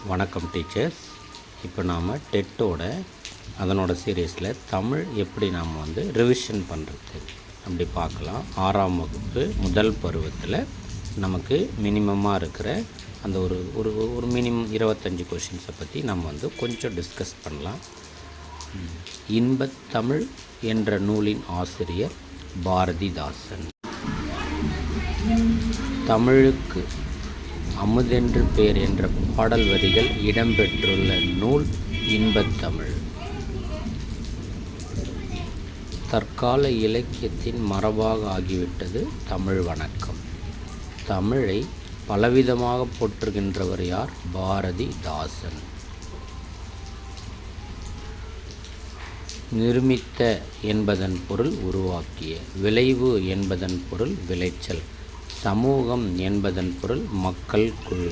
வணக்கம் டீச்சர்ஸ். இப்போ நாம் டெட்டோட அதனோட சீரீஸில் தமிழ் எப்படி நாம் ரிவிஷன் பண்ணுறது அப்படி பார்க்கலாம். 6ஆம் வகுப்பு முதல் பருவத்தில் நமக்கு மினிமமாக இருக்கிற அந்த ஒரு ஒரு ஒரு மினிமம் 25 கொஷின்ஸை பற்றி நம்ம கொஞ்சம் டிஸ்கஸ் பண்ணலாம். இன்பத்தமிழ் என்ற நூலின் ஆசிரியர் பாரதிதாசன். தமிழுக்கு அமுதென்று பேர் என்ற பாடல் வரிகள் இடம்பெற்றுள்ள நூல் இன்பத்தமிழ். தற்கால இலக்கியத்தின் மரபாக ஆகிவிட்டது தமிழ் வணக்கம். தமிழை பலவிதமாக போற்றுகின்றவர் யார்? பாரதிதாசன். நிர்மித்த என்பதன் பொருள் உருவாக்கிய, விளைவு என்பதன் பொருள் விளைச்சல், சமூகம் என்பதன் பொருள் மக்கள் குழு,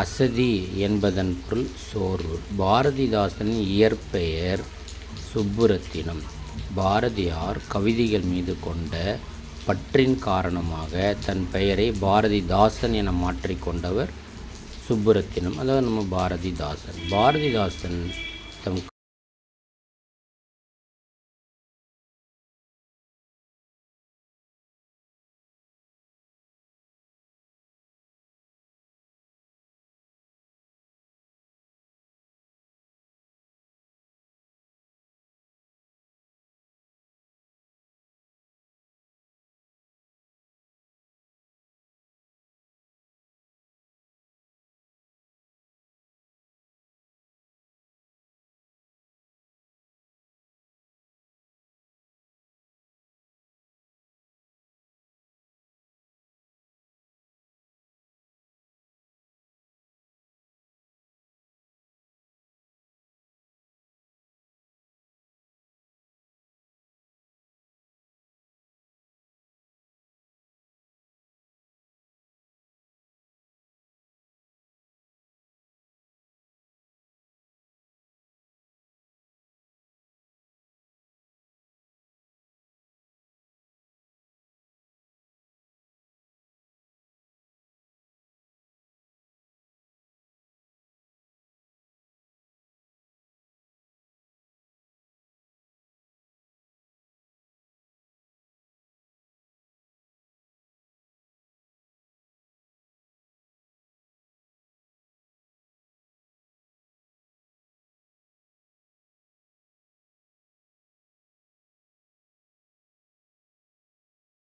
அசதி என்பதன் பொருள் சோர்வு. பாரதிதாசனின் இயற்பெயர் சுப்புரத்தினம். பாரதியார் கவிதைகள் மீது கொண்ட பற்றின் காரணமாக தன் பெயரை பாரதிதாசன் என மாற்றிக்கொண்டவர் சுப்புரத்தினம். அதாவது நம்ம பாரதிதாசன். பாரதிதாசன் தம்